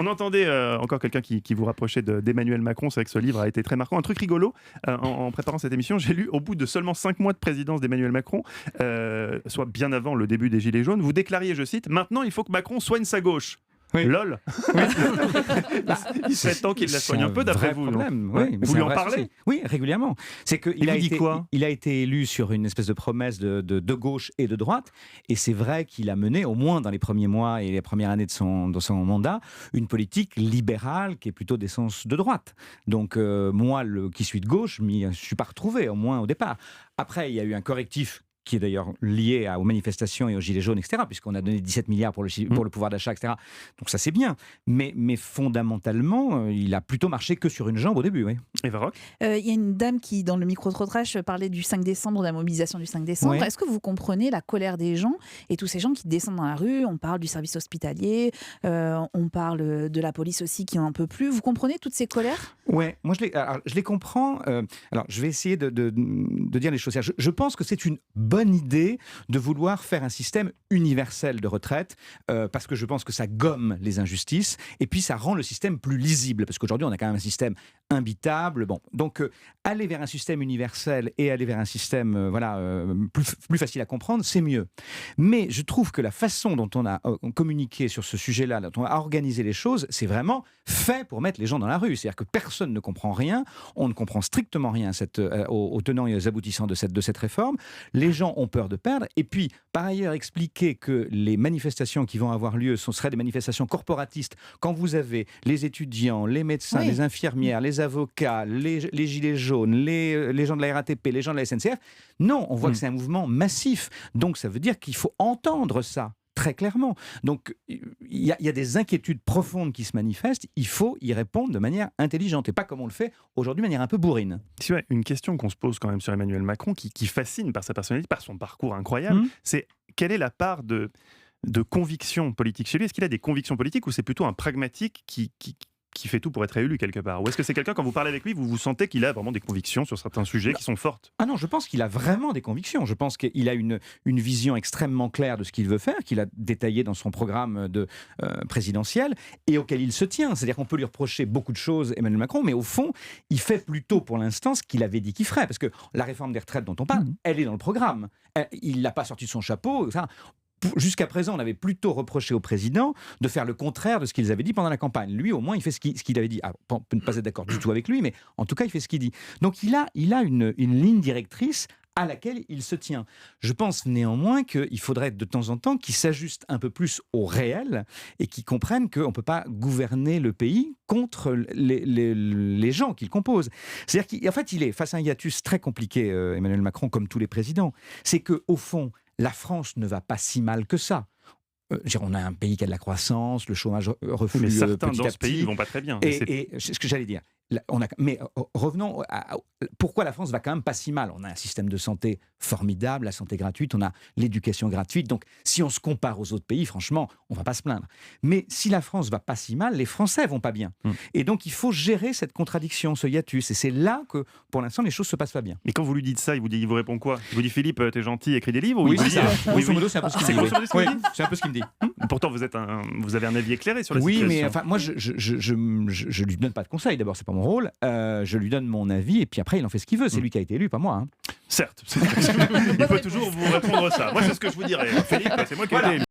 On entendait encore quelqu'un qui vous rapprochait d'Emmanuel Macron. C'est vrai que ce livre a été très marquant. Un truc rigolo, en préparant cette émission, j'ai lu au bout de seulement 5 mois de présidence d'Emmanuel Macron, soit bien avant le début des Gilets jaunes, vous déclariez, je cite, « Maintenant, il faut que Macron soigne sa gauche ». Oui. Lol. Oui. Il serait temps qu'il la soigne un peu, d'après vous. Problème, Ouais. oui, mais Vous c'est lui un en vrai parlez souci. Oui, régulièrement. C'est qu'il Il vous dit quoi il a été élu sur une espèce de promesse de gauche et de droite, et c'est vrai qu'il a mené, au moins dans les premiers mois et les premières années de son mandat, une politique libérale qui est plutôt d'essence de droite. Donc moi, qui suis de gauche, je m'y suis pas retrouvé, au moins au départ. Après, il y a eu un correctif qui est d'ailleurs lié aux manifestations et aux gilets jaunes, etc., puisqu'on a donné 17 milliards pour le pouvoir d'achat, etc. Donc ça, c'est bien. Mais fondamentalement, il a plutôt marché que sur une jambe au début. Oui. Eva Rock. Il y a une dame qui, dans le micro-trottage, parlait du 5 décembre, de la mobilisation du 5 décembre. Ouais. Est-ce que vous comprenez la colère des gens et tous ces gens qui descendent dans la rue? On parle du service hospitalier, on parle de la police aussi qui en un peu plus. Vous comprenez toutes ces colères? Ouais, moi je les comprends. Alors je vais essayer de dire les choses. Je pense que c'est une bonne idée de vouloir faire un système universel de retraite, parce que je pense que ça gomme les injustices et puis ça rend le système plus lisible, parce qu'aujourd'hui on a quand même un système imbitable. Bon, donc aller vers un système universel et aller vers un système plus facile à comprendre, c'est mieux. Mais je trouve que la façon dont on a communiqué sur ce sujet-là, dont on a organisé les choses, c'est vraiment fait pour mettre les gens dans la rue. C'est-à-dire que personne ne comprend rien, on ne comprend strictement rien aux tenants et aux aboutissants de cette réforme. Les gens ont peur de perdre. Et puis, par ailleurs, expliquer que les manifestations qui vont avoir lieu seraient des manifestations corporatistes, quand vous avez les étudiants, les médecins, les infirmières, les avocats, les gilets jaunes, les gens de la RATP, les gens de la SNCF. Non, on voit que c'est un mouvement massif. Donc, ça veut dire qu'il faut entendre ça. Très clairement. Donc, il y a des inquiétudes profondes qui se manifestent. Il faut y répondre de manière intelligente et pas comme on le fait aujourd'hui, de manière un peu bourrine. Si, ouais, une question qu'on se pose quand même sur Emmanuel Macron, qui fascine par sa personnalité, par son parcours incroyable, c'est quelle est la part de conviction politique chez lui? Est-ce qu'il a des convictions politiques ou c'est plutôt un pragmatique qui fait tout pour être réélu quelque part? Ou est-ce que c'est quelqu'un, quand vous parlez avec lui, vous sentez qu'il a vraiment des convictions sur certains sujets qui sont fortes? Ah non, je pense qu'il a vraiment des convictions. Je pense qu'il a une vision extrêmement claire de ce qu'il veut faire, qu'il a détaillé dans son programme présidentiel et auquel il se tient. C'est-à-dire qu'on peut lui reprocher beaucoup de choses, Emmanuel Macron, mais au fond, il fait plutôt pour l'instant ce qu'il avait dit qu'il ferait. Parce que la réforme des retraites dont on parle, elle est dans le programme. Il ne l'a pas sorti de son chapeau. Jusqu'à présent, on avait plutôt reproché au président de faire le contraire de ce qu'ils avaient dit pendant la campagne. Lui, au moins, il fait ce qu'il avait dit. On peut ne pas être d'accord du tout avec lui, mais en tout cas, il fait ce qu'il dit. Donc, il a une ligne directrice à laquelle il se tient. Je pense néanmoins qu'il faudrait de temps en temps qu'il s'ajuste un peu plus au réel et qu'il comprenne qu'on ne peut pas gouverner le pays contre les gens qu'il compose. C'est-à-dire qu'en fait, il est face à un hiatus très compliqué, Emmanuel Macron, comme tous les présidents. C'est qu'au fond, la France ne va pas si mal que ça. On a un pays qui a de la croissance, le chômage reflue mais certains petit dans à ce pays petit. ne vont pas très bien. Et c'est ce que j'allais dire. Mais revenons à pourquoi la France va quand même pas si mal. On a un système de santé formidable, la santé gratuite, on a l'éducation gratuite. Donc, si on se compare aux autres pays, franchement, on va pas se plaindre. Mais si la France va pas si mal, les Français vont pas bien. Et donc, il faut gérer cette contradiction, ce hiatus. Et c'est là que, pour l'instant, les choses se passent pas bien. Mais quand vous lui dites ça, il vous répond quoi? Il vous dit, Philippe, t'es gentil, écris des livres? Ou Oui, il vous c'est dit, ça. Grosso modo, c'est un peu ce qu'il me dit. Oui, c'est un peu ce qu'il me dit. Pourtant, vous avez un avis éclairé sur la situation. Oui, mais situation. moi, je lui donne pas de conseils. D'abord, c'est pas mon rôle. Je lui donne mon avis et puis après, il en fait ce qu'il veut. C'est lui qui a été élu, pas moi. Certes. Il peut toujours vous répondre ça. Moi, c'est ce que je vous dirais. Philippe, c'est moi qui ai été élu.